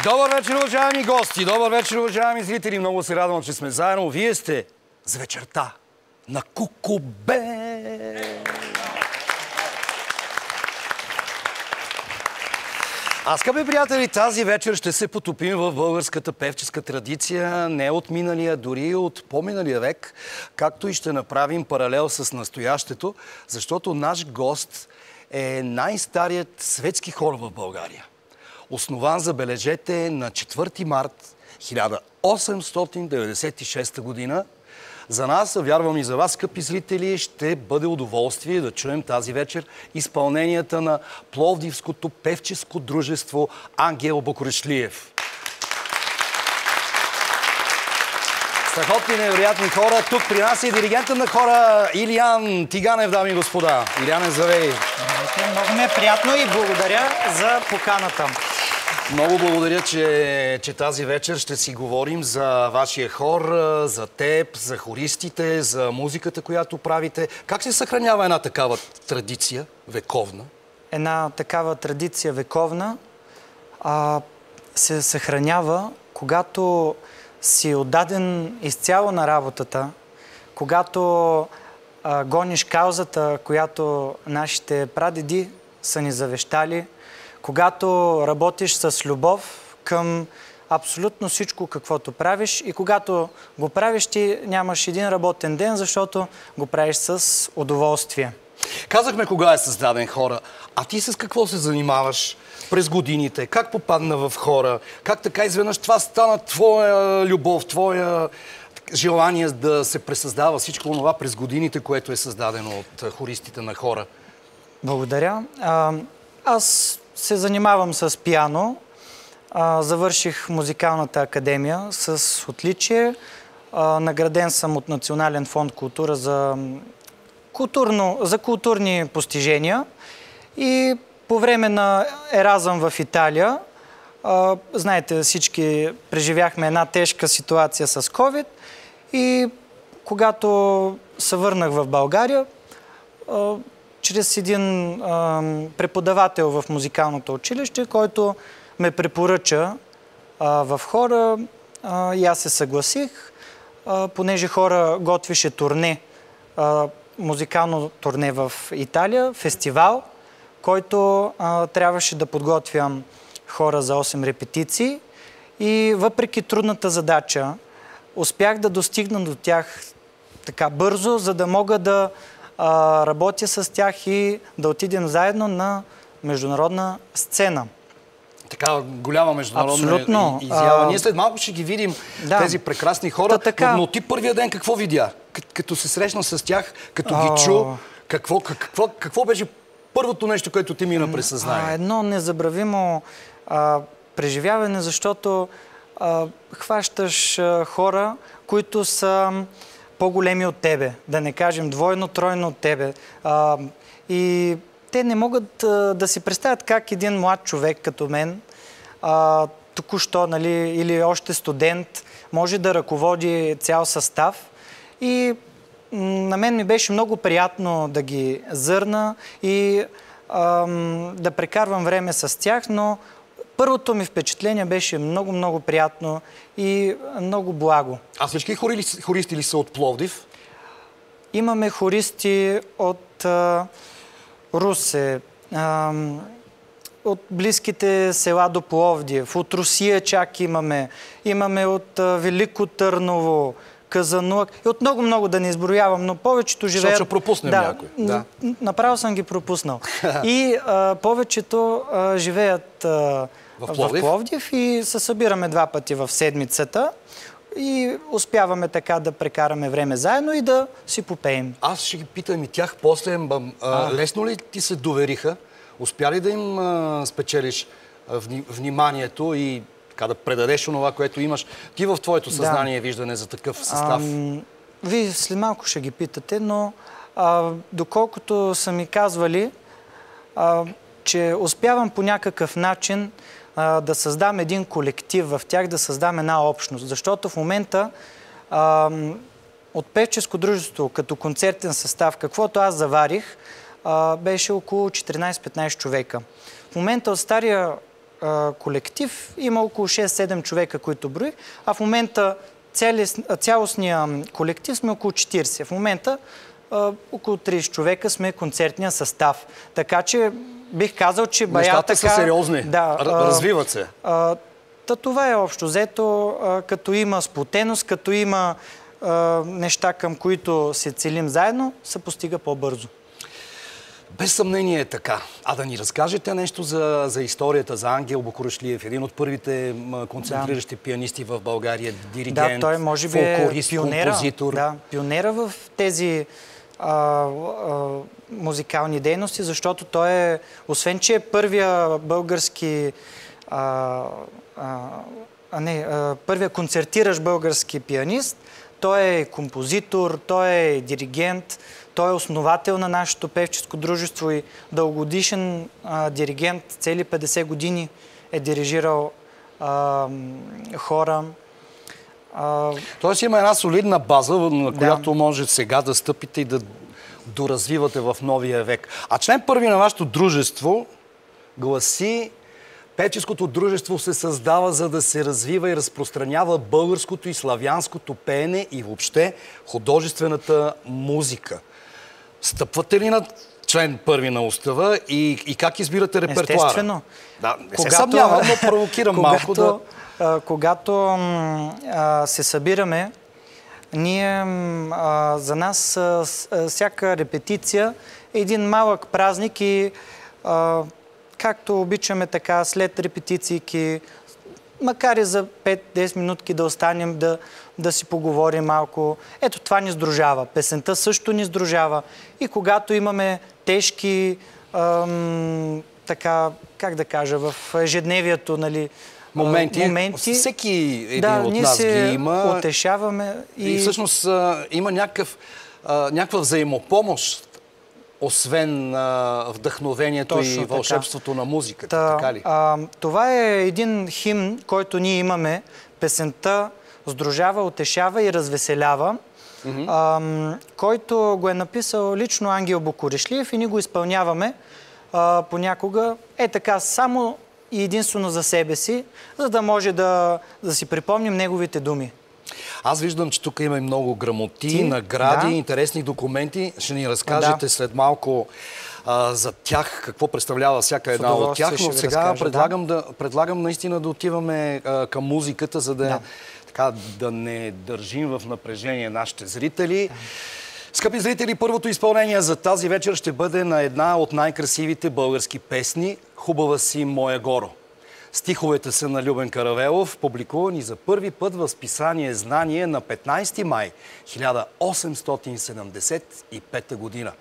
Добър вечер, уважаеми гости! Добър вечер, уважаеми зрители! Много се радвам, че сме заедно. Вие сте за вечерта на Кукубе! Скъпи приятели, тази вечер ще се потопим в българската певческа традиция, не от миналия, дори от по-миналия век, както и ще направим паралел с настоящето, защото наш гост е най-старият светски хор в България. Основан, забележете, на 4 март 1896 година. За нас, вярвам и за вас, скъпи зрители, ще бъде удоволствие да чуем тази вечер изпълненията на Пловдивското певческо дружество Ангел Букурешлиев. Страхотни, невероятни хора. Тук при нас е диригентът на хора Илиян Тиганев, дами и господа. Илияне, здравей! Много ми е приятно и благодаря за поканата. Много благодаря, че тази вечер ще си говорим за вашия хор, за теб, за хористите, за музиката, която правите. Как се съхранява една такава традиция вековна? Една такава традиция вековна се съхранява, когато си отдаден изцяло на работата, когато гониш каузата, която нашите прадеди са ни завещали, когато работиш с любов към абсолютно всичко, каквото правиш, и когато го правиш, ти нямаш един работен ден, защото го правиш с удоволствие. Казахме кога е създаден хора, а ти с какво се занимаваш през годините? Как попадна в хора? Как така изведнъж това стана твоя любов, твоя желание да се пресъздава всичко това през годините, което е създадено от хористите на хора? Благодаря. Аз се занимавам с пиано. Завърших музикалната академия с отличие. Награден съм от Национален фонд култура за културни постижения. И по време на Еразъм в Италия, знаете, всички преживяхме една тежка ситуация с COVID. И когато се върнах в България, чрез един преподавател в музикалното училище, който ме препоръча в хора, и аз се съгласих, понеже хора готвише турне, музикално турне в Италия, фестивал, който трябваше да подготвям хора за 8 репетиции, и въпреки трудната задача успях да достигна до тях така бързо, за да мога да работя с тях и да отидем заедно на международна сцена. Така голяма международна изява. Ние след малко ще ги видим, тези прекрасни хора. Но ти първия ден какво видя? Като се срещна с тях, като ги чу, какво беше първото нещо, което ти мина през съзнание? Едно незабравимо преживяване, защото хващаш хора, които са по-големи от тебе, да не кажем двойно, тройно от тебе. И те не могат да си представят как един млад човек като мен, току-що, нали, или още студент, може да ръководи цял състав. И на мен ми беше много приятно да ги зърна и да прекарвам време с тях, но първото ми впечатление беше много приятно и много благо. А всички хористи ли са от Пловдив? Имаме хористи от Русе, от близките села до Пловдив, от Русия чак имаме. Имаме от Велико Търново, Казанлък и от много да не изброявам, но повечето живеят... Защото ще пропуснем някой. Направо съм ги пропуснал. И повечето живеят в Пловдив и се събираме 2 пъти в седмицата и успяваме така да прекараме време заедно и да си попеем. Аз ще ги питам и тях после. Лесно ли ти се довериха? Успя ли да им спечелиш вниманието и така да предадеш онова, което имаш ти в твоето съзнание виждане за такъв състав? Вие след малко ще ги питате, но доколкото са ми казвали, че успявам по някакъв начин да създам един колектив в тях, да създам една общност. Защото в момента от певческо дружество като концертен състав, каквото аз заварих, беше около 14-15 човека. В момента от стария колектив има около 6-7 човека, които броих, а в момента цялостния колектив сме около 40. В момента около 30 човека сме концертния състав. Така че бих казал, че нещата са сериозни. Да, развиват се. Това е общо взето, като има сплотеност, като има неща, към които се целим заедно, се постига по-бързо. Без съмнение е така. А да ни разкажете нещо за историята за Ангел Букурешлиев, един от първите концентриращи пианисти в България, диригент, той може би фолклорист, композитор. Да, пионера в тези музикални дейности, защото той е, освен че е първия български първия концертиращ български пианист, той е композитор, той е диригент, той е основател на нашето певческо дружество и дългогодишен диригент. Цели 50 години е дирижирал хора. Тоест има една солидна база, на която може сега да стъпите и да доразвивате в новия век. А член първи на вашето дружество гласи: певческото дружество се създава, за да се развива и разпространява българското и славянското пеене и въобще художествената музика. Стъпвате ли на член първи на устава и как избирате репертуара? Естествено. Да, не се съмнявам, но провокирам малко да... Когато се събираме, ние, за нас всяка репетиция е един малък празник и както обичаме така след репетиции, макар и за 5-10 минутки да останем, да си поговорим малко. Ето това ни сдружава. Песента също ни сдружава. И когато имаме тежки, така, как да кажа, в ежедневието, нали, моменти. Всеки един от нас ги има. Утешаваме. И всъщност има някаква взаимопомощ, освен вдъхновението и вълшебството на музиката. Така ли? Това е един химн, който ние имаме. Песента сдружава, утешава и развеселява, който го е написал лично Ангел Букурешлиев и ние го изпълняваме понякога така само и единствено за себе си, за да може да си припомним неговите думи. Аз виждам, че тук има и много грамоти, награди, интересни документи. Ще ни разкажете след малко за тях, какво представлява всяка една от тях. Но сега предлагам наистина да отиваме към музиката, за да не държим в напрежение нашите зрители. Скъпи зрители, първото изпълнение за тази вечер ще бъде на една от най-красивите български песни "Хубава си, моя горо". Стиховете са на Любен Каравелов, публикувани за първи път в списание "Знание" на 15 май 1875 година.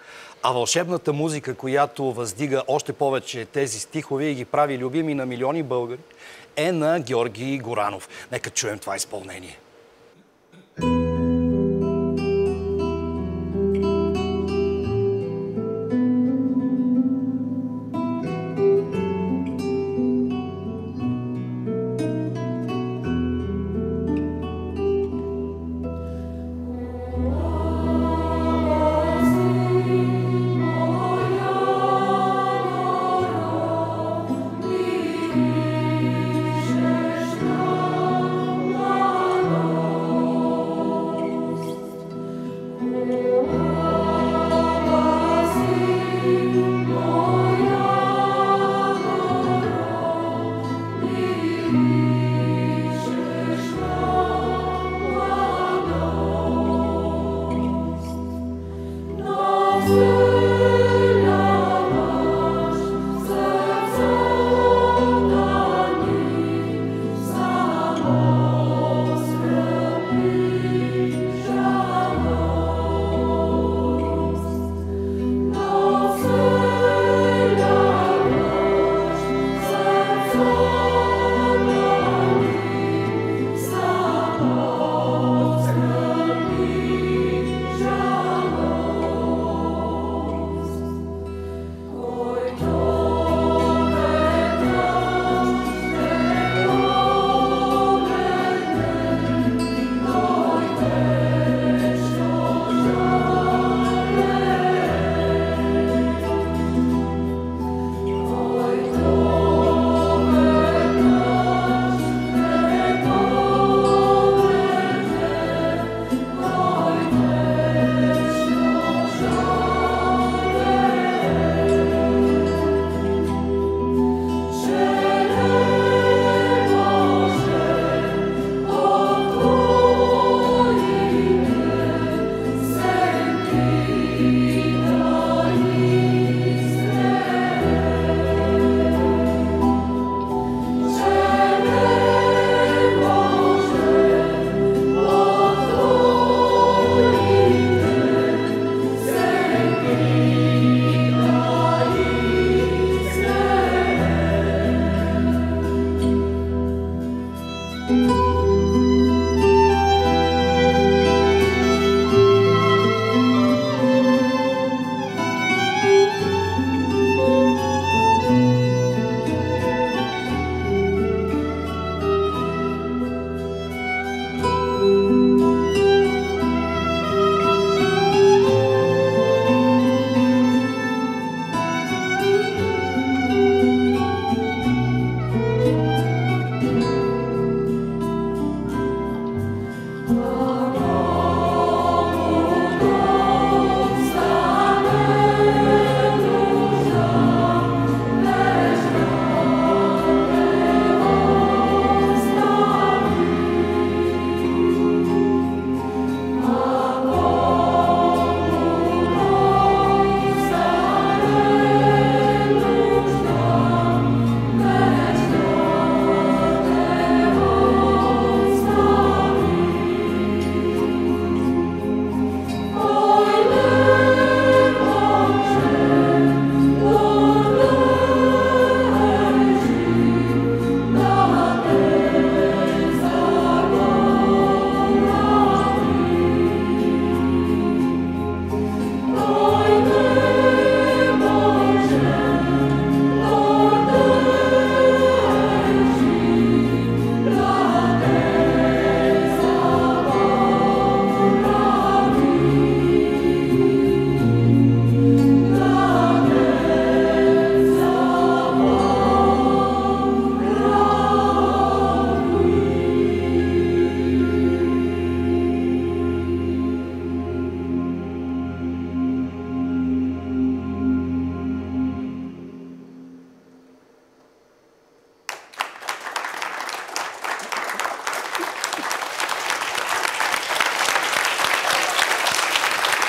А вълшебната музика, която въздига още повече тези стихове и ги прави любими на милиони българи, е на Георги Горанов. Нека чуем това изпълнение.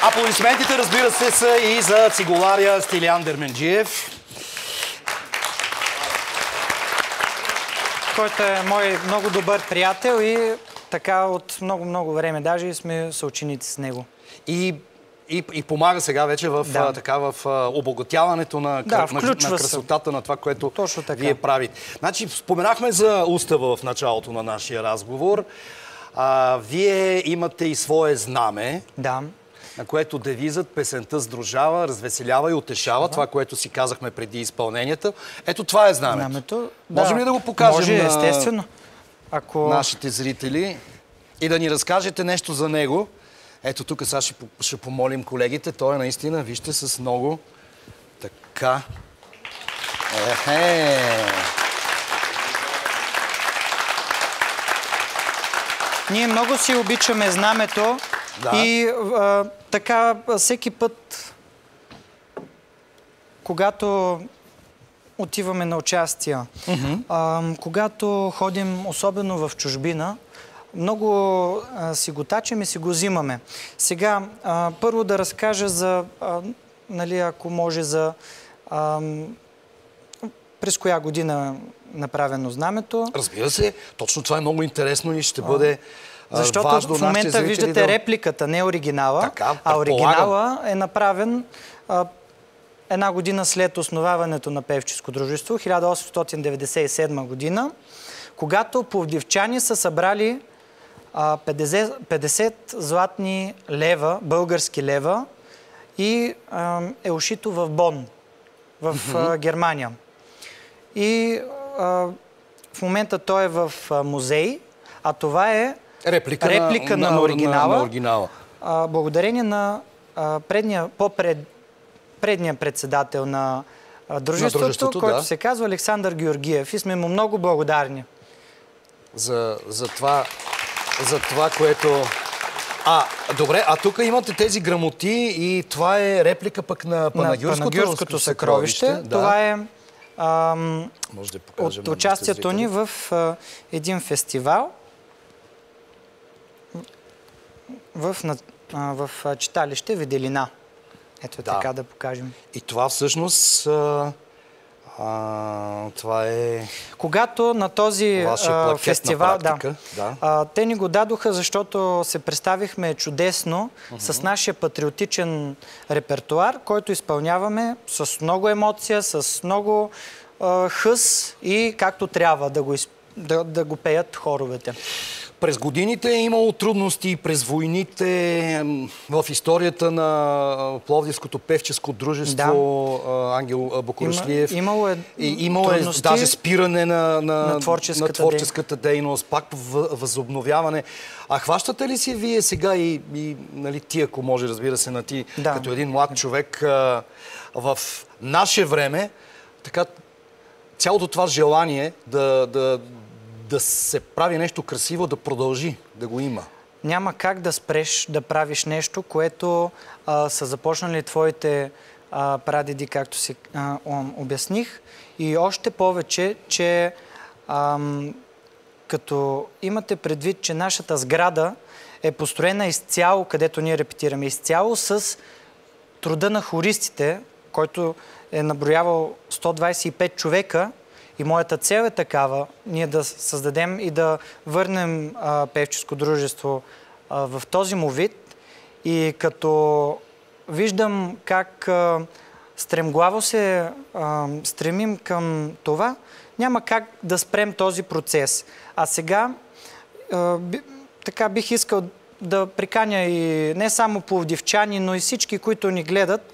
Аплодисментите, разбира се, са и за цигуларя Стилиян Дерменджиев. Който е мой много добър приятел и така от много време даже сме съученици с него. И помага сега вече в обогатяването на красотата на това, което вие правите. Значи, споменахме за устава в началото на нашия разговор. Вие имате и свое знаме, на което девизът "Песента сдружава, развеселява и утешава", това, което си казахме преди изпълненията. Ето това е знамето. Можем ли да го покажем естествено. Нашите зрители и да ни разкажете нещо за него? Ето тук сега ще помолим колегите. Той е наистина, вижте, с много така. Ние много си обичаме знамето и така всеки път, когато отиваме на участия, когато ходим особено в чужбина, много си го тачим и си го взимаме. Сега, първо да разкажа за, ако може, за през коя година направено знамето. Разбира се, точно това е много интересно и ще бъде важно. Защото в момента виждате репликата, не оригинала, а оригинала е направен една година след основаването на певческо дружество, 1897 година, когато пловдивчани са събрали 50 златни лева, български лева, и е ушито в Бон, в Германия. И в момента той е в музей, а това е реплика на оригинала. Благодарение на предния председател на дружеството, който се казва Александър Георгиев. И сме му много благодарни. За това, което... Добре, а тук имате тези грамоти и това е реплика пък на Панагюрското съкровище. Това е от участието ни в един фестивал в читалище Виделина. Ето така да покажем. И това всъщност... това е... Когато на този фестивал... те ни го дадоха, защото се представихме чудесно с нашия патриотичен репертуар, който изпълняваме с много емоция, с много хъс и както трябва да го пеят хоровете. През годините е имало трудности през войните в историята на Пловдивското певческо дружество, Ангел Бокурошлиев. Имало е даже спиране на творческата дейност, пак възобновяване. А хващате ли си вие сега и ти, ако може, разбира се, на ти, като един млад човек в наше време, така цялото това желание да се прави нещо красиво, да продължи, да го има? Няма как да спреш да правиш нещо, което са започнали твоите прадеди, както си обясних. И още повече, че като имате предвид, че нашата сграда е построена изцяло, където ние репетираме, изцяло с труда на хористите, който е наброявал 125 човека, и моята цел е такава, ние да създадем и да върнем певческо дружество в този му вид. И като виждам как стремглаво се стремим към това, няма как да спрем този процес. А сега така бих искал да приканя и не само пловдивчани, но и всички, които ни гледат,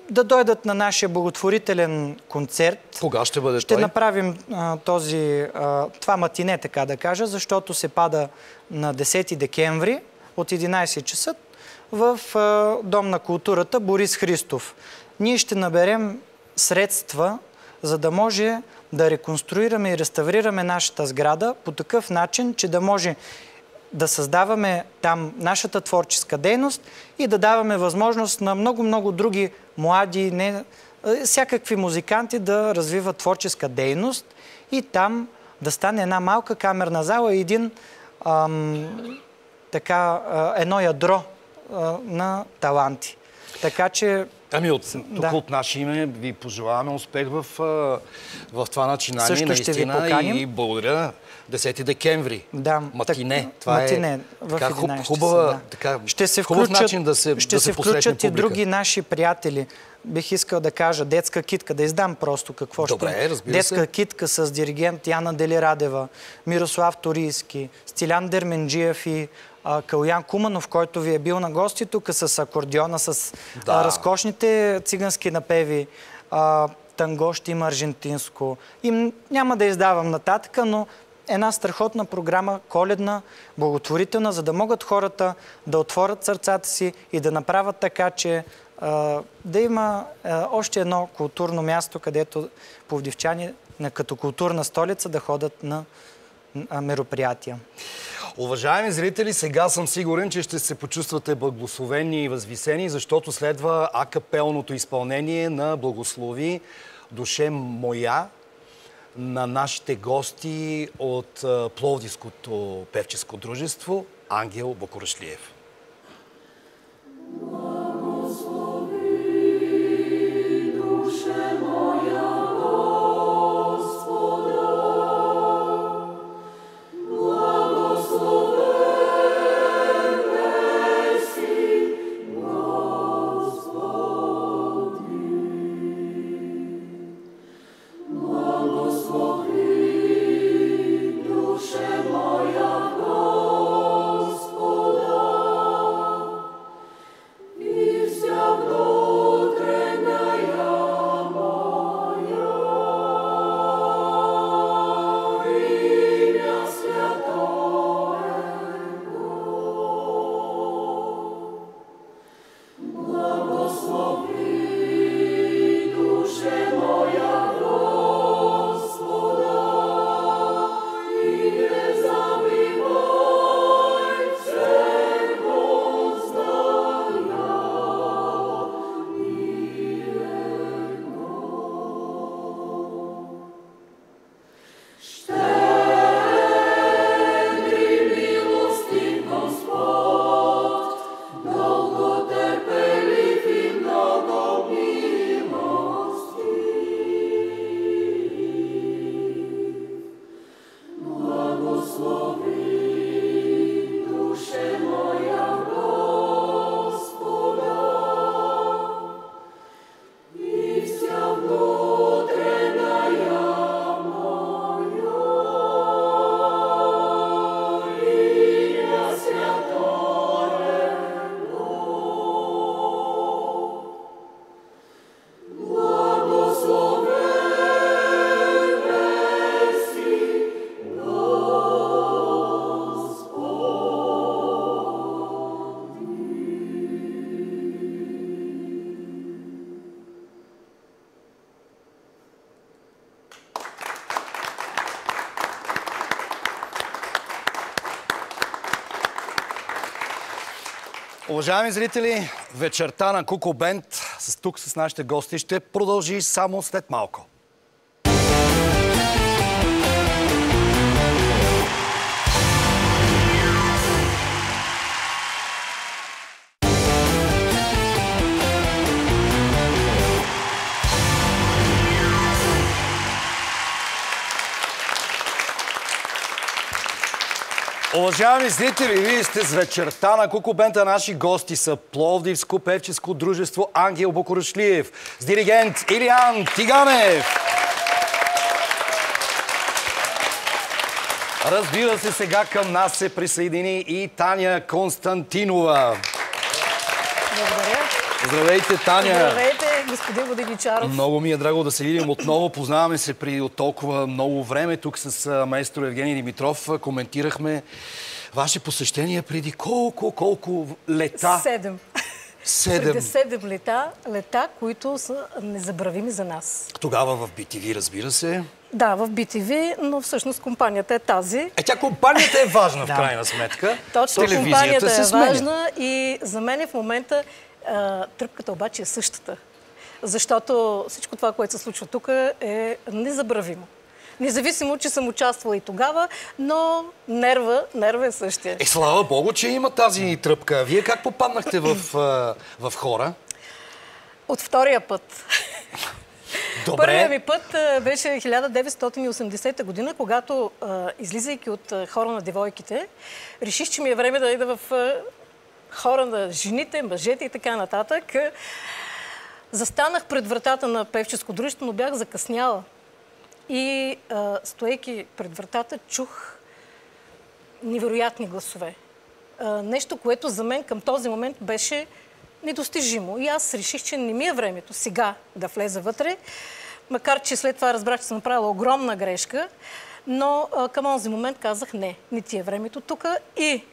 да дойдат на нашия благотворителен концерт. Кога ще бъде той? Ще направим това матине, така да кажа, защото се пада на 10 декември от 11 часа в Дом на културата Борис Христов. Ние ще наберем средства, за да може да реконструираме и реставрираме нашата сграда по такъв начин, че да може да създаваме там нашата творческа дейност и да даваме възможност на много други млади, всякакви музиканти да развиват творческа дейност и там да стане една малка камерна зала и едно ядро на таланти. Така че... Ами тук от наше име ви пожелаваме успех в това начинание. Също наистина, ще ви поканим. И благодаря. 10 декември. Да, матине. Това матине в така 11 хубав начин да се ще се включат и други наши приятели. Бих искал да кажа детска китка, да издам просто какво Добре, ще. Детска китка с диригент Яна Делирадева, Мирослав Торийски, Стилян Дерменджиев и Калуян Куманов, който ви е бил на гости тук с акордеона, с разкошните цигански напеви. Танго ще има аржентинско. И няма да издавам нататък, но една страхотна програма, коледна, благотворителна, за да могат хората да отворят сърцата си и да направят така, че да има още едно културно място, където пловдивчани като културна столица да ходят на мероприятия. Уважаеми зрители, сега съм сигурен, че ще се почувствате благословени и възвисени, защото следва акапелното изпълнение на Благослови душе моя на нашите гости от Пловдивското певческо дружество Ангел Бокурашлиев. Уважаеми зрители, вечерта на Куко Бенд тук с нашите гости ще продължи само след малко. Уважаеми зрители, вие сте с вечерта на Куко Бенд, а наши гости са Пловдивско певческо дружество Ангел Бокурашлиев с диригент Илиян Тиганев. Разбира се, сега към нас се присъедини и Таня Константинова. Благодаря. Здравейте, Таня! Здравейте, господин Воденичаров. Много ми е драго да се видим отново. Познаваме се при от толкова много време. Тук с маестро Евгений Димитров коментирахме ваше посещение преди колко лета? 7. 7. Преди 7 лета, които са незабравими за нас. Тогава в BTV, разбира се. Да, в BTV, но всъщност компанията е тази. Тя компанията е важна в крайна сметка. Точно, компанията е важна и за мен в момента тръпката обаче е същата. Защото всичко това, което се случва тук, е незабравимо. независимо, че съм участвала и тогава, но нерва е същия. Слава Богу, че има тази тръпка. Вие как попаднахте в хора? От втория път. Добре. Първият ми път беше 1980 година, когато, излизайки от хора на девойките, реших, че ми е време да ида в хора на жените, мъжете и така нататък. Застанах пред вратата на певческо дружество, но бях закъсняла. И стоейки пред вратата, чух невероятни гласове. Нещо, което за мен към този момент беше недостижимо. И аз реших, че не ми е времето сега да влеза вътре, макар че след това разбрах, че съм направила огромна грешка, но към този момент казах не ти е времето тук. И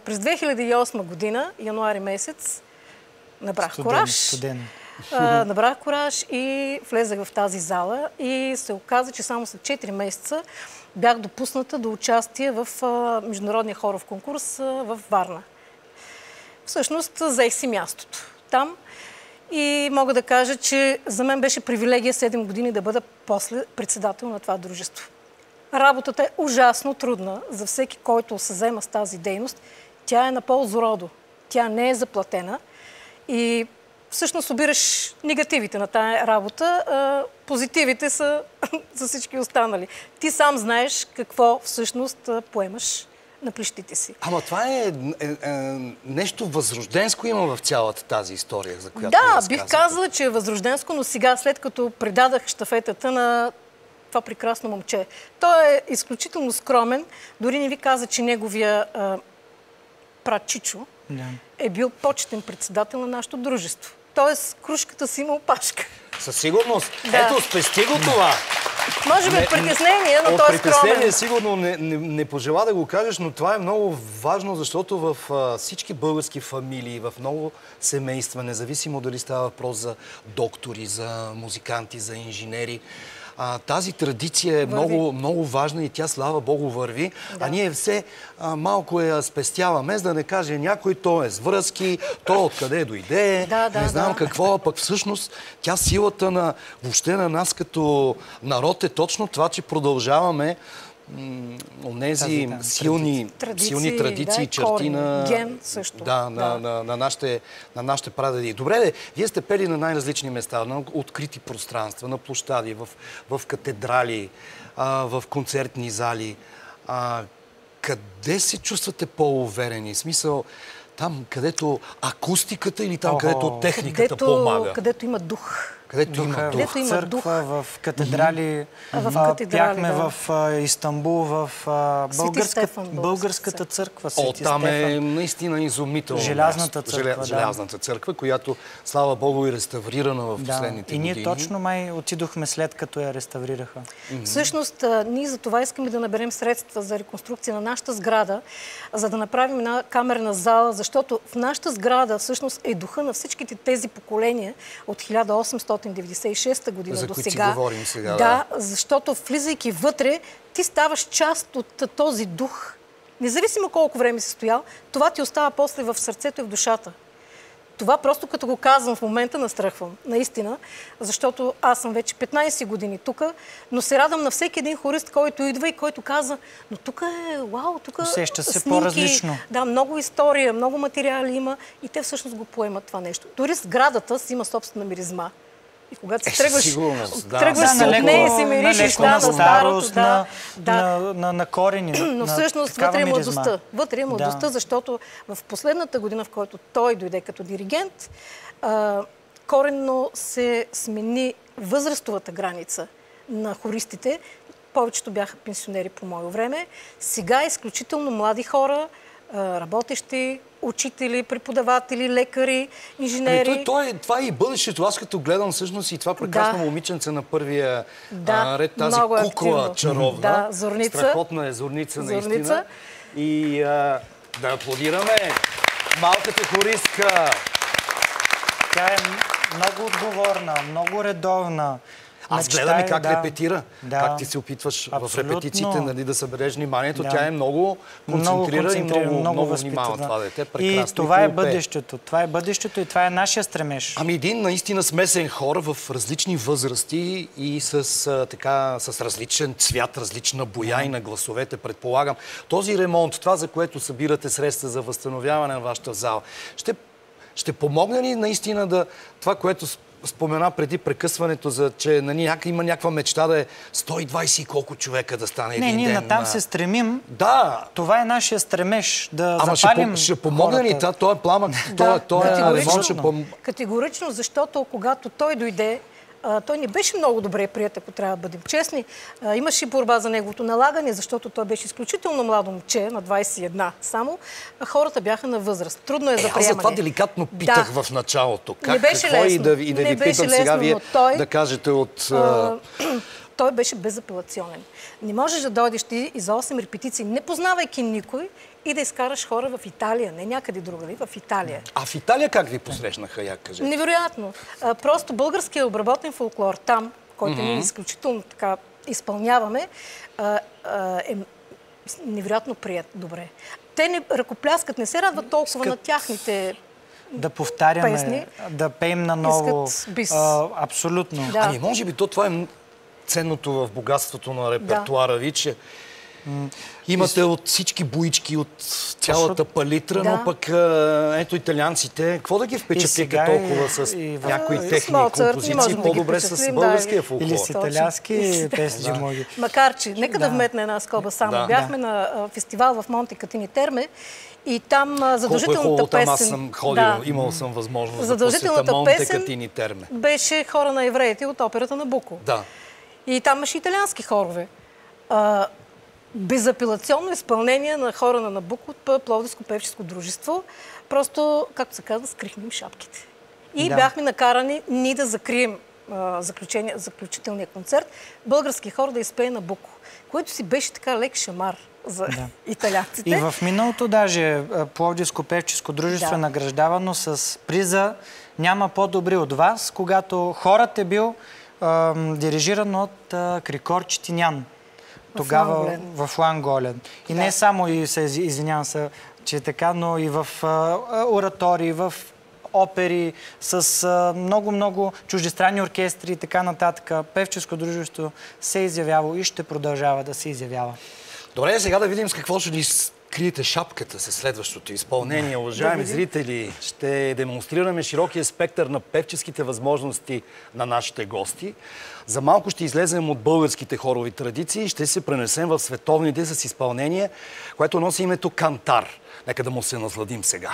през 2008 година, януари месец, набрах кораж. Набрах кораж и влезах в тази зала и се оказа, че само след 4 месеца бях допусната до участие в международния хоров конкурс в Варна. Всъщност, заех си мястото там и мога да кажа, че за мен беше привилегия 7 години да бъда после председател на това дружество. Работата е ужасно трудна за всеки, който се заема с тази дейност. Тя е на ползу роду. Тя не е заплатена и всъщност обираш негативите на тая работа, позитивите са за всички останали. Ти сам знаеш какво всъщност поемаш на плещите си. Ама това е нещо възрожденско има в цялата тази история, за която да, бих казала, че е възрожденско, но сега, след като предадах щафетата на това прекрасно момче. Той е изключително скромен. Дори не ви каза, че неговия брат Чичо е бил почетен председател на нашето дружество. Тоест, кружката си има опашка. Със сигурност. Да. Ето, спести го това. Може би от притеснение, но той е скромен. От притеснение сигурно не пожела да го кажеш, но това е много важно, защото в всички български фамилии, в много семейства, независимо дали става въпрос за доктори, за музиканти, за инженери, тази традиция е много, много важна и тя, слава Богу, върви. Да. А ние все малко я спестяваме, за да не каже някой, то е с връзки, то откъде дойде, не знам какво, а пък всъщност тя силата на въобще на нас като народ е точно това, че продължаваме онези силни традиции, черти на... Ген също. На нашите прадеди. Добре, вие сте пели на най-различни места, на открити пространства, на площади, в катедрали, в концертни зали. Къде се чувствате по-уверени? В смисъл, там, където акустиката или там, където техниката помага? Където има дух. Където има дух. В църква, в катедрали. Бяхме в Истанбул, в българската църква. Там е наистина изумително. Желязната църква, която, слава Богу, е реставрирана в последните години. И ние точно май отидохме след като я реставрираха. Всъщност, ние за това искаме да наберем средства за реконструкция на нашата сграда, за да направим една камерна зала, защото в нашата сграда всъщност е духа на всичките тези поколения от 1896 година до сега. За които си говорим сега. Да, защото влизайки вътре, ти ставаш част от този дух. Независимо колко време си стоял, това ти остава после в сърцето и в душата. Това просто като го казвам в момента настръхвам. Наистина, защото аз съм вече 15 години тук, но се радвам на всеки един хорист, който идва и който казва, но тук е, вау, тук усеща се снимки, по-различно. Да, много история, много материали има и те всъщност го поемат това нещо. Дори сградата си има собствена миризма. И когато си тръгваш от нея и си миришиш на старото, на корени. Но всъщност вътре е младостта. Вътре е младостта, защото в последната година, в която той дойде като диригент, коренно се смени възрастовата граница на хористите. Повечето бяха пенсионери по мое време. Сега изключително млади хора, работещи, учители, преподаватели, лекари, инженери. Това е и бъдещето. Аз като гледам всъщност и това прекрасно момиченце на първия ред, тази кукла чаровна. Да, Зорница. Страхотна е Зорница, наистина. И да аплодираме малката хористка. Тя е много отговорна, много редовна. Аз гледам и как репетира. Да. Как ти се опитваш в репетициите, нали, да събереш вниманието. Да. Тя е много концентрира и много внимава това дете. Прекрасно. И това е бъдещето. Това е бъдещето и това е нашия стремеж. Ами един наистина смесен хор в различни възрасти и с различен цвят, различна боя и на гласовете, предполагам. Този ремонт, това за което събирате средства за възстановяване на вашата зала, ще помогне ли наистина това, което спомена преди прекъсването, че има някаква мечта да е 120 и колко човека да стане един ден? Ние натам се стремим. Да. Това е нашия стремеж, да запалим ще помогне ли този пламък, този ремонт? Категорично, защото когато той дойде, той не беше много добре прият, ако трябва да бъдем честни. Имаше борба за неговото налагане, защото той беше изключително младо момче, на 21 само. Хората бяха на възраст. Трудно е за приемане. Аз за това деликатно питах в началото. Не беше лесно. И да ви питам сега вие да кажете от... Той беше безапелационен. Не можеш да дойдеш ти и за 8 репетиции, не познавайки никой, и да изкараш хора в Италия, не някъде другаде, в Италия. А в Италия как ви посрещнаха, я кажете? Невероятно. Просто българският обработен фолклор там, който ние изключително така изпълняваме, е невероятно прият добре. Те не ръкопляскат, не се радват толкова на тяхните да повтаряме, песни, да пеем наново. Абсолютно. Да. Ами може би това е ценното в богатството на репертуара ви, че имате от всички боички, от цялата палитра, но пък ето италианците, какво да ги впечатлиха толкова с някои техни композиции, по-добре с българския фолклор? Или с италиански песни моги. Макар че, нека да вметна една скоба само. Бяхме на фестивал в Монте Катини Терме и там задължителната песен... Аз съм ходил, имал съм възможност да посета Монте Катини Терме. Беше хора на евреите от операта на Буко. Да. И там имаше италиански хорове. Безапелационно изпълнение на хора на Набуко от Пловдивско певческо дружество. Просто, както се казва, скрихме им шапките. И бяхме накарани ние да закрием заключителния концерт, български хор да изпее Набуко, което си беше така лек шамар за италианците. И в миналото даже Пловдивско певческо дружество е награждавано с приза "Няма по-добри от вас", когато хорът е бил дирижиран от Крикор Четинян. Тогава в Ланголен. И не само, извинявам се, че така, но и в оратории, в опери, с много чуждестранни оркестри и така нататък. Певческо дружество се е изявявало и ще продължава да се изявява. Добре, сега да видим с какво ще ни криете шапката със следващото изпълнение. Уважаеми зрители, ще демонстрираме широкия спектър на певческите възможности на нашите гости. За малко ще излезем от българските хорови традиции и ще се пренесем в световните с изпълнение, което носи името Кантар. Нека да му се насладим сега.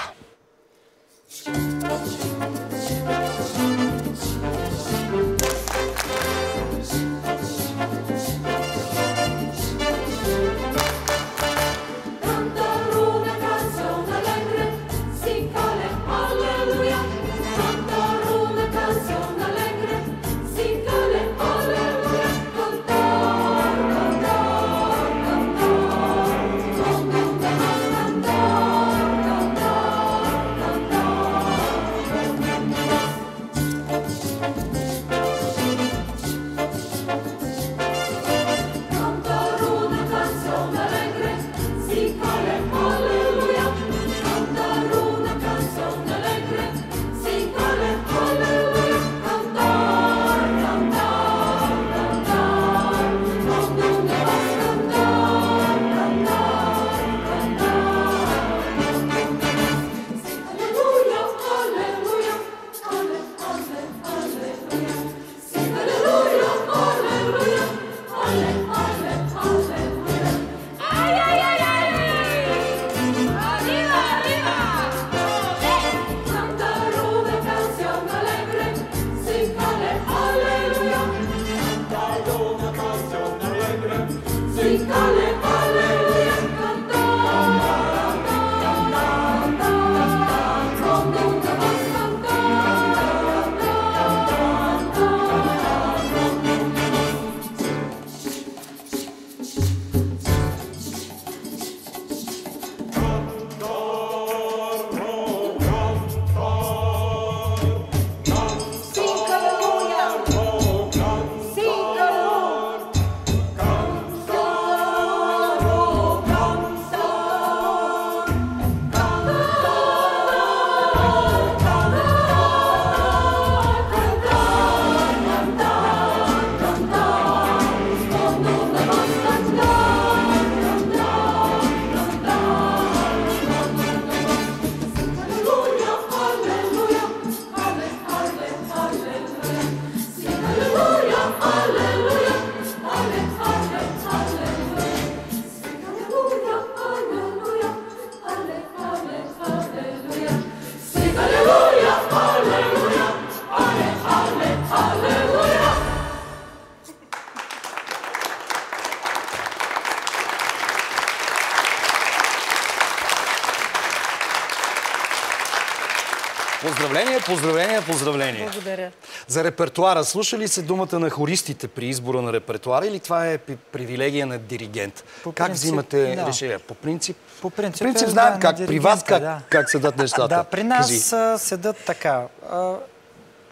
Поздравления, поздравления, поздравления. Благодаря. За репертуара. Слуша ли се думата на хористите при избора на репертуара или това е привилегия на диригент? Как взимате решение? По принцип? По принцип знаем как. При вас как седат нещата? Да, при нас седат така.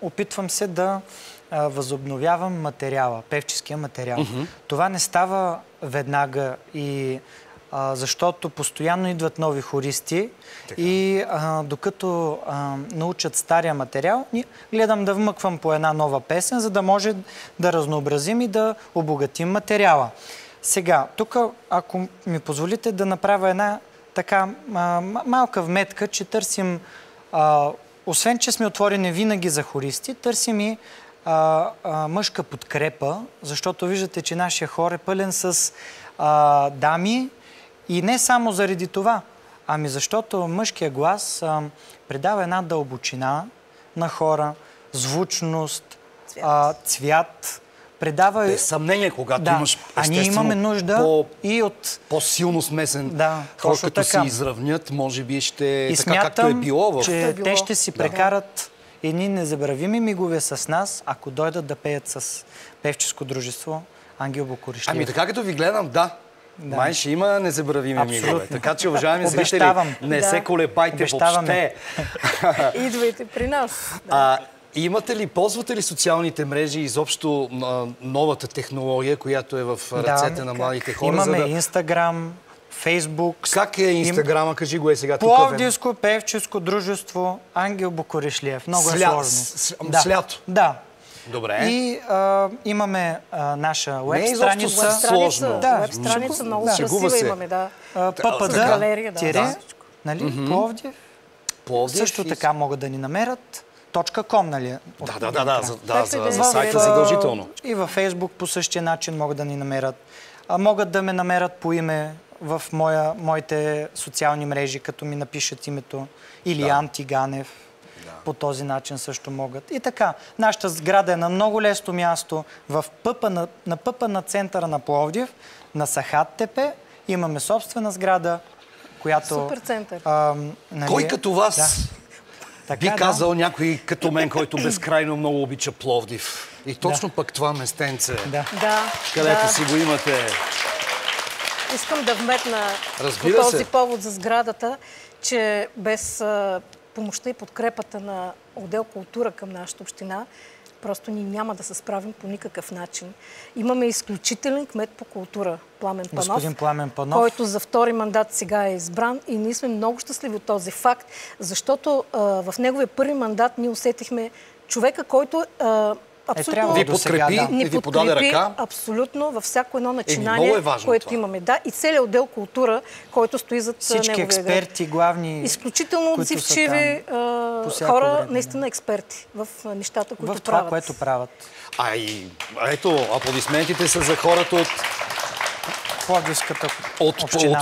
Опитвам се да възобновявам материала, певческия материал. Това не става веднага и защото постоянно идват нови хористи и докато научат стария материал, гледам да вмъквам по една нова песен, за да може да разнообразим и да обогатим материала. Сега, тук, ако ми позволите да направя една така малка вметка, че търсим, освен че сме отворени винаги за хористи, търсим и мъжка подкрепа, защото виждате, че нашия хор е пълен с дами и не само заради това, ами защото мъжкият глас придава една дълбочина на хора, звучност, цвят, предава... Без съмнение, когато имаш ние имаме нужда и от... по-силно смесен хор, като се изравнят, може би ще... И така както е било. Че те ще си прекарат едни незабравими мигове с нас, ако дойдат да пеят с певческо дружество Ангел Бокуришлиев. Ами така като ви гледам, май ще има незабравими мигове. Така че, уважаеми зрители, не се колебайте въобще. Идвайте при нас. Имате ли, ползвате ли социалните мрежи, изобщо новата технология, която е в ръцете на младите хора? Имаме Инстаграм, Фейсбук. Как е Инстаграма? Кажи го сега. Пловдивско певческо дружество Ангел Бокуришлиев. Много е сложно. С лято? Да. Добре. И имаме наша веб-страница. Сложно. Веб-страница много красива имаме, да. Пловдив. Също така могат да ни намерят. .com, нали? Да, за сайта задължително. И във Фейсбук по същия начин могат да ни намерят. Могат да ме намерят по име в моите социални мрежи, като ми напишат името Илиян Тиганев. По този начин също могат. И така, нашата сграда е на много лесно място на пъпа на центъра на Пловдив, на Сахат Тепе. Имаме собствена сграда, която... Супер център. Кой като вас би казал някой като мен, който безкрайно много обича Пловдив? И точно пък това местенце, където си го имате. Искам да вметна по този повод за сградата, че без помощта и подкрепата на отдел култура към нашата община, просто ние няма да се справим по никакъв начин. Имаме изключителен кмет по култура, Пламен Панов, господин Пламен Панов, който за втори мандат сега е избран и ние сме много щастливи от този факт, защото в неговия първи мандат ние усетихме човека, който абсолютно ви подкрепи, ви подаде ръка. Абсолютно във всяко едно начинание, което имаме. Да, и целият отдел култура, който стои зад всички неговия експерти, главни... Изключително отзивчиви хора, наистина експерти в нещата, които правят. В това, което правят. Ето, аплодисментите са за хората от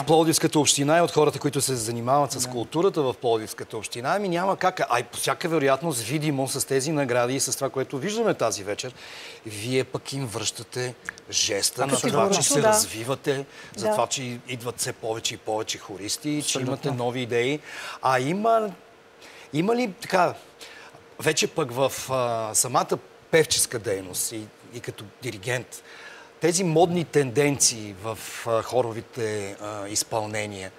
Пловдивската община и от хората, които се занимават с културата в Пловдивската община. Ами няма как. По всяка вероятност, видимо с тези награди и с това, което виждаме тази вечер, вие пък им връщате жеста на това, че се развивате, за това, че идват все повече и повече хористи, че имате нови идеи. Има ли така, вече пък в самата певческа дейност и като диригент, тези модни тенденции в хоровите изпълнения,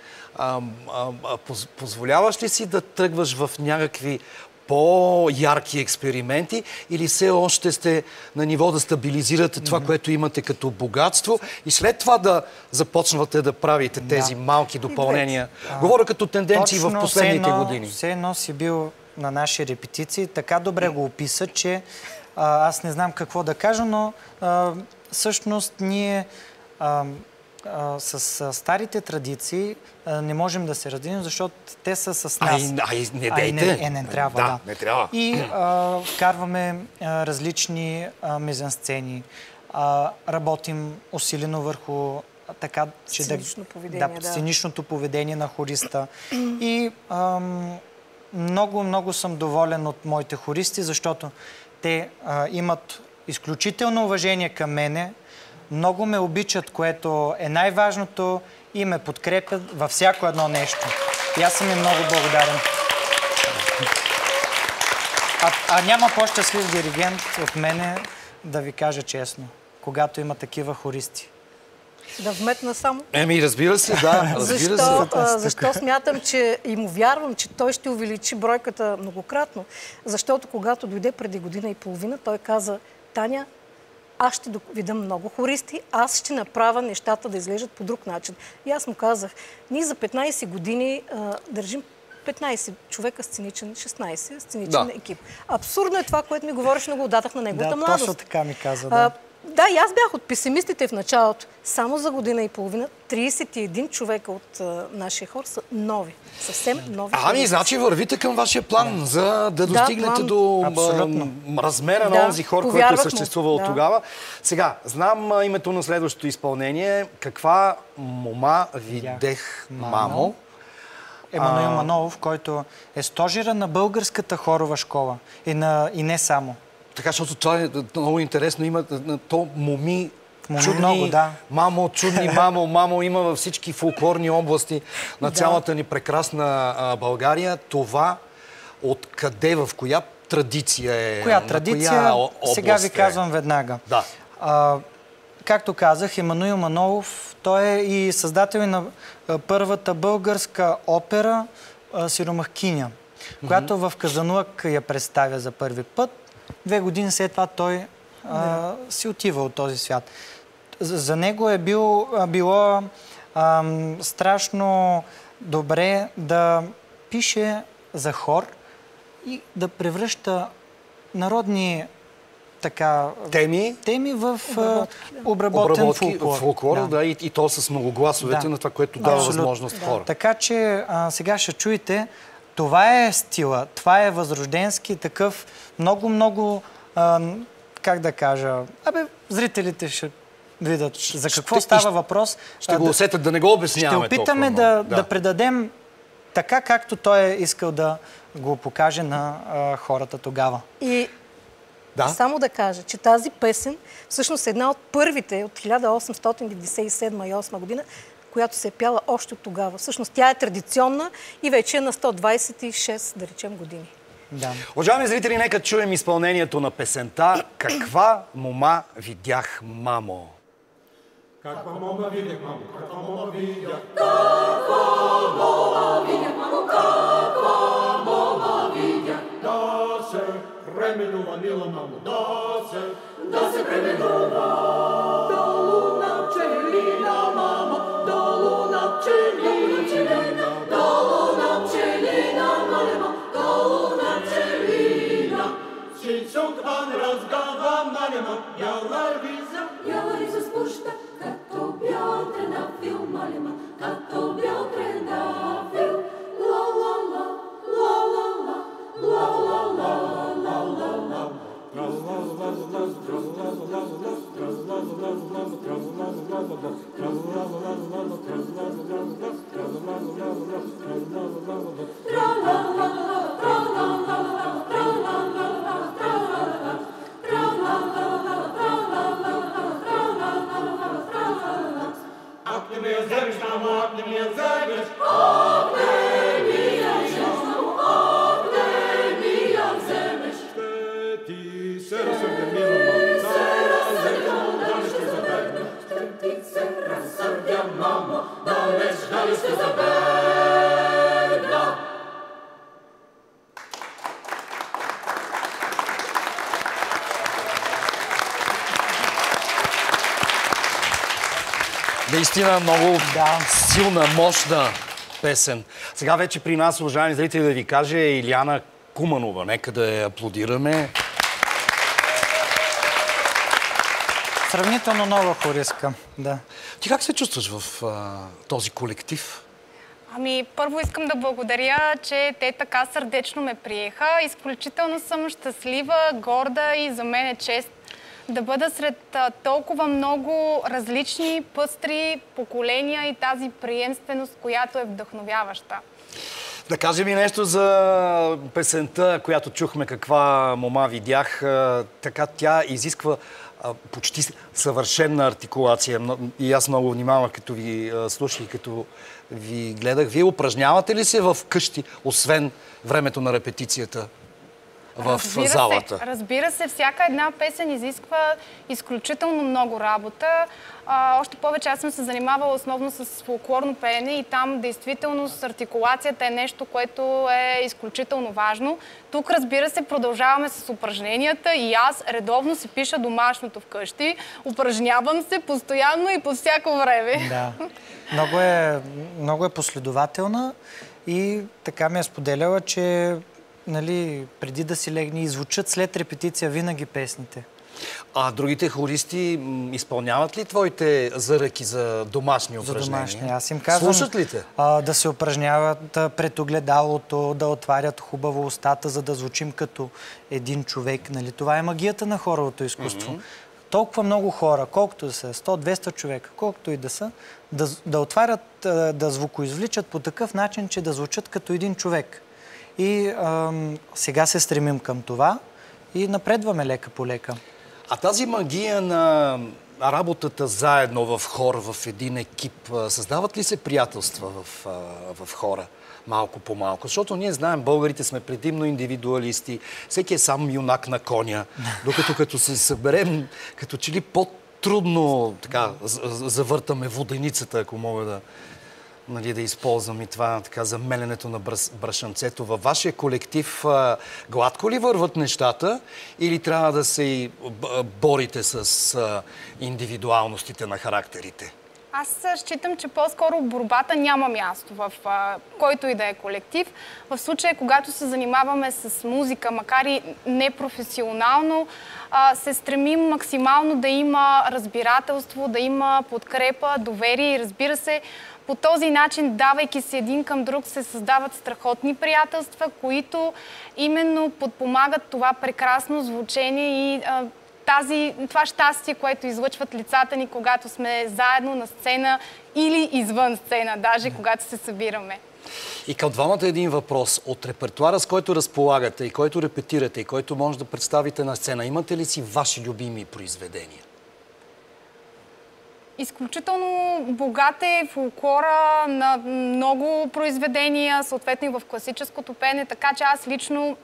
позволяваш ли си да тръгваш в някакви по-ярки експерименти или все още сте на ниво да стабилизирате това, което имате като богатство и след това да започнете да правите тези малки допълнения? Говоря като тенденции в последните години. Все едно си бил на наши репетиции, така добре го описа, че аз не знам какво да кажа, но всъщност ние с старите традиции не можем да се раздвинем, защото те са с нас. Не дейте. Не трябва, не трябва. И вкарваме различни мизансцени. Работим усилено върху така, че сценичното поведение на хориста. И много съм доволен от моите хористи, защото те имат изключително уважение към мене, много ме обичат, което е най-важното и ме подкрепят във всяко едно нещо. И аз съм им много благодарен. Няма по-щастлив диригент от мене, да ви кажа честно, когато има такива хористи. Да вметна само. Разбира се, да. Защо смятам, че и му вярвам, че той ще увеличи бройката многократно? Защото когато дойде преди година и половина, той каза: Таня, аз ще ви дам много хористи, аз ще направя нещата да изглеждат по друг начин. И аз му казах: ние за 15 години държим 15 човека сценичен, 16 сценичен екип. Абсурдно е това, което ми говориш, но го отдадах на неговата младост. Точно така ми каза, да. Да, и аз бях от песимистите в началото. Само за година и половина 31 човека от нашия хор са нови. Съвсем нови. Значи вървите към вашия план, за да достигнете до размера на онзи хор, който е съществувал тогава. Сега, знам името на следващото изпълнение. Каква мома видях, мамо? Емануил Манолов, който е стожера на българската хорова школа. И не само. Така, защото това е много интересно. Има то моми, чудни, много, да. Мамо, чудни, мамо, има във всички фолклорни области на цялата ни прекрасна България. Това откъде, в коя традиция е? Коя традиция? Сега ви казвам веднага. Да. Както казах, Емануил Манолов, той е и създател на първата българска опера Сиромахкиня, която в Казанлък я представя за първи път. 2 години след това той си отива от този свят. За него е било страшно добре да пише за хор и да превръща народни теми в обработен фолклор. Да, и то с многогласовете на това, което дава възможност хора. Така че сега ще чуете, това е стила, това е възрожденски такъв много, как да кажа, зрителите ще видят за какво става въпрос. Ще го усетят, да не го обясняваме. Ще опитаме да предадем така, както той е искал да го покаже на хората тогава. И само да кажа, че тази песен всъщност е една от първите от 1897 и 18 година, която се е пяла още от тогава. Всъщност тя е традиционна и вече е на 126, да речем, години. Да. Уважаеми зрители, нека чуем изпълнението на песента "Каква мома видях, мамо". Каква мома видях, мамо, каква мома видях. Каква мома видях, мамо, каква мома видях. Да се пременува, мила мамо, да се пременува. Долу на пчелина, мамо, долу на пчелина, долу на пчелина, малема, долу на пчелина. Всичок пан разгава, малема, ялариза спуща, като бял трендафил, малема, като бял трендафил. Ла-ла-ла, ла-ла-ла, ла-ла-ла, ла-ла-ла. Ак не ми я вземеш, мамо, ак не ми я вземеш. Ак не ми я вземеш, мамо, ак не ми я вземеш. Ще ти се разсърдя, мила мамо, дали ще забегна. Ще ти се разсърдя, мамо, дали ще забегна. Наистина много силна, мощна песен. Сега вече при нас, уважаеми зрители, да ви кажа, е Илияна Куманова. Нека да я аплодираме. Сравнително нова хористка, да. Ти как се чувстваш в този колектив? Първо искам да благодаря, че те така сърдечно ме приеха. Изключително съм щастлива, горда и за мен е чест да бъда сред толкова много различни, пъстри поколения и тази приемственост, която е вдъхновяваща. Да кажем и нещо за песента, която чухме, "Каква мома видях". Така тя изисква почти съвършенна артикулация. И аз много внимавах, като ви слушах и като ви гледах. Вие упражнявате ли се в къщи, освен времето на репетицията? в залата. Разбира се, всяка една песен изисква изключително много работа. Още повече аз съм се занимавала основно с фолклорно пеене и там действително с артикулацията е нещо, което е изключително важно. Тук, разбира се, продължаваме с упражненията и аз редовно си пиша домашното вкъщи. Упражнявам се постоянно и по всяко време. Да. Много е последователна и така ми е споделяла, че преди да си легне и звучат след репетиция винаги песните. А другите хористи изпълняват ли твоите заръки за домашни упражнения? За домашни. Аз им казвам. Слушат ли те? Да се упражняват пред огледалото, да отварят хубаво устата, за да звучим като един човек. Това е магията на хоровото изкуство. Толкова много хора, колкото да са, 100-200 човека, колкото и да са, да отварят, да звукоизвличат по такъв начин, че да звучат като един човек. И сега се стремим към това и напредваме лека по лека. А тази магия на работата заедно в хор, в един екип, създават ли се приятелства в хора? Малко по малко. Защото ние знаем, българите сме предимно индивидуалисти. Всеки е сам юнак на коня. Докато като се съберем, като че ли по-трудно завъртаме воденицата, ако мога да използвам и това, за меленето на брашанцето. Във вашия колектив гладко ли върват нещата или трябва да се борите с индивидуалностите на характерите? Аз считам, че по-скоро борбата няма място в който и да е колектив. В случая, когато се занимаваме с музика, макар и непрофесионално, се стремим максимално да има разбирателство, да има подкрепа, доверие и, разбира се, по този начин, давайки се един към друг, се създават страхотни приятелства, които именно подпомагат това прекрасно звучение и това щастие, което излъчват лицата ни, когато сме заедно на сцена или извън сцена, даже когато се събираме. И към двамата един въпрос. От репертуара, с който разполагате и който репетирате и който може да представите на сцена, имате ли си ваши любими произведения? Изключително богат е фолклора на много произведения, съответно и в класическото пеене, така че аз лично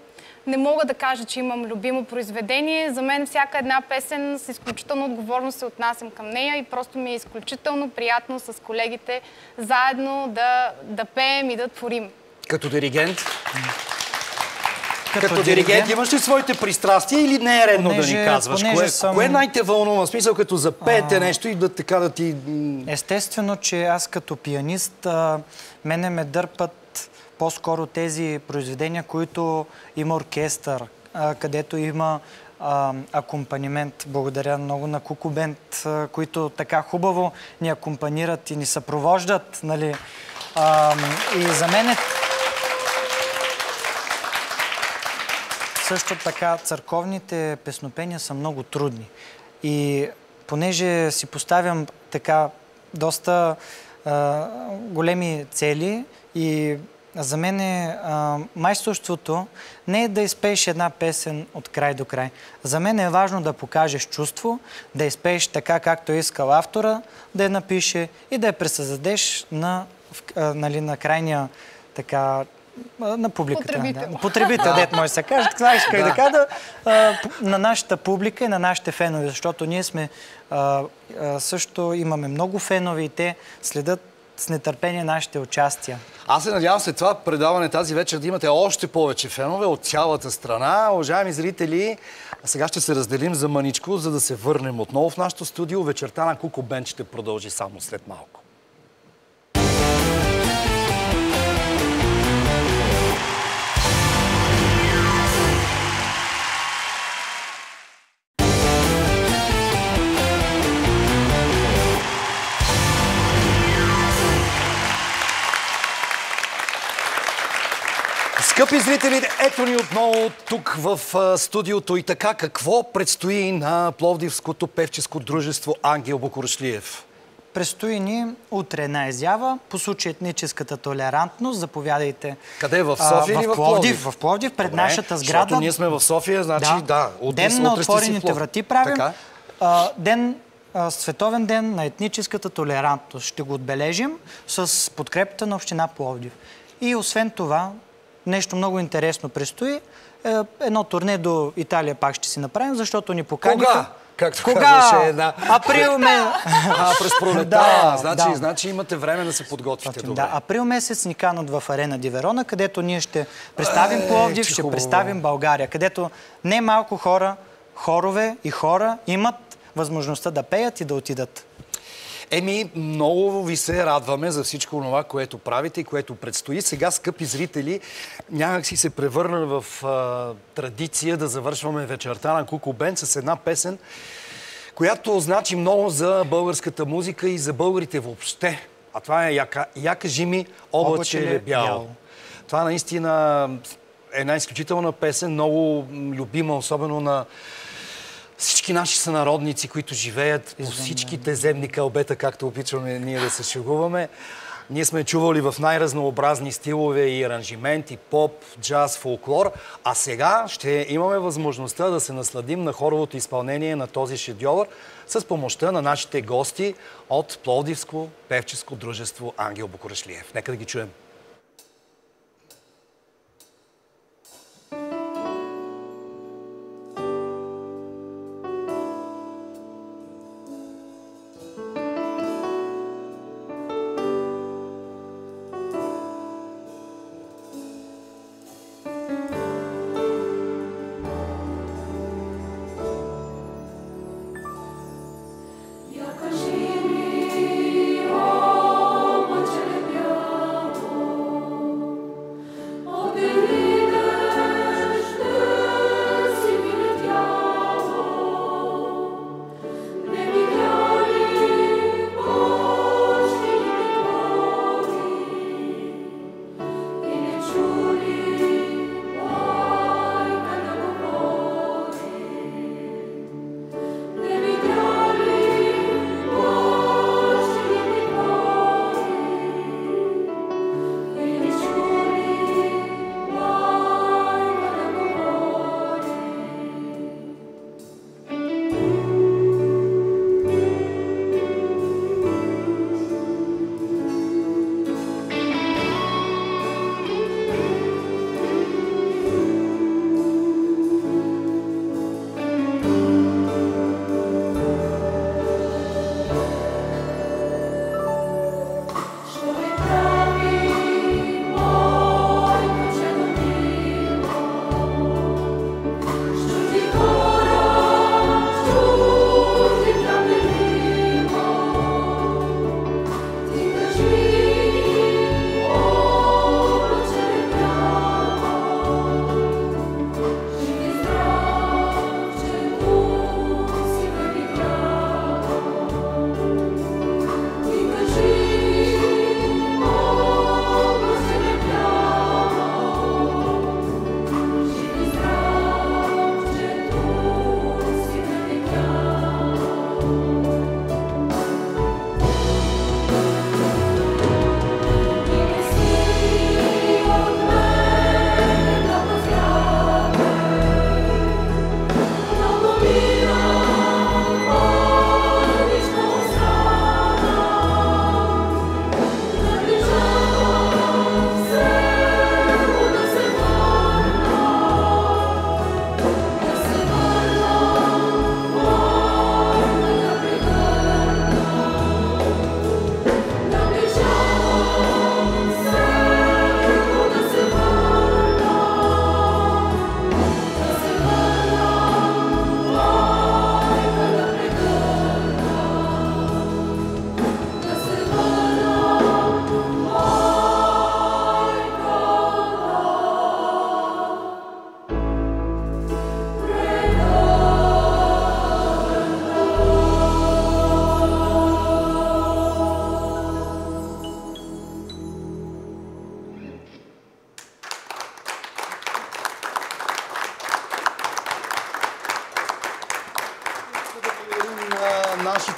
не мога да кажа, че имам любимо произведение. За мен всяка една песен с изключително отговорност се отнасям към нея и просто ми е изключително приятно с колегите заедно да пеем и да творим. Като диригент? Като диригент имаш ли своите пристрастия или не е редно да ни казваш? Кое най-те вълнува? Смисъл, като запеете нещо и да ти... Естествено, че аз като пианист мене ме дърпат по-скоро тези произведения, които има оркестър, където има акомпанимент. Благодаря много на Куку Бенд, които така хубаво ни акомпанират и ни съпровождат. И за мен е... Също така, църковните песнопения са много трудни. И понеже си поставям така доста големи цели и за мен майсторството не е да изпееш една песен от край до край. За мен е важно да покажеш чувство, да изпееш така, както е искал автора, да я напише и да я пресъздадеш на крайния на публиката. Потребител, дето може да се каже. Това исках да кажа на нашата публика и на нашите фенове, защото ние сме също имаме много фенове и те следят с нетърпение нашите участия. Аз се надявам след това предаване тази вечер да имате още повече фенове от цялата страна. Уважаеми зрители, сега ще се разделим за мъничко, за да се върнем отново в нашото студио. Вечерта на Куку Бенд ще продължи само след малко. Скъпи зрители, ето ни отново тук в студиото. И така, какво предстои на Пловдивското певческо дружество Ангел Букуршлиев? Предстои ни утре една изява по случай етническата толерантност. Заповядайте. Къде? В София или в Пловдив? В Пловдив, пред нашата сграда. Защото ние сме в София, значи Ден на отворените врати правим. Световен ден на етническата толерантност. Ще го отбележим с подкрепата на община Пловдив. И освен това, нещо много интересно предстои. Едно турне до Италия пак ще си направим, защото ни поканиха. Кога? Както казваше една... Април месец. През пролета. Значи имате време да се подготвите добре. Да, април месец ни канат в Арена Ди Верона, където ние ще представим Пловдив, ще представим България, където не малко хорове и хора имат възможността да пеят и да отидат. Много ви се радваме за всичко това, което правите и което предстои. Сега, скъпи зрители, някак си се превърна в традиция да завършваме вечерта на Куку Бенд с една песен, която значи много за българската музика и за българите въобще. А това е "Я кажи ми, облаче бяло". Това наистина е една изключителна песен, много любима, особено на всички наши сънародници, които живеят по всичките земни кълбета, както обичаме ние да се шегуваме. Ние сме чували в най-разнообразни стилове и аранжименти, поп, джаз, фолклор, а сега ще имаме възможността да се насладим на хоровото изпълнение на този шедьовър с помощта на нашите гости от Пловдивско певческо дружество Ангел Букурешлиев. Нека да ги чуем.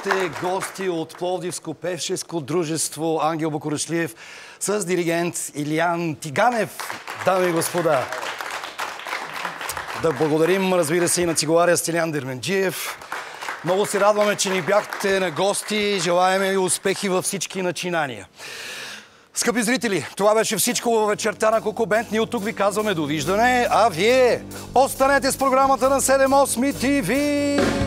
нашите гости от Пловдивско певческо дружество Ангел Букурешлиев с диригент Илиян Тиганев. Дами и господа, да благодарим, разбира се, и на цигуларя Стилян Дерменджиев. Много се радваме, че ни бяхте на гости. Желаем ви успехи във всички начинания. Скъпи зрители, това беше всичко във вечерта на Кокобент. Ние от тук ви казваме довиждане, а вие останете с програмата на 7/8 TV!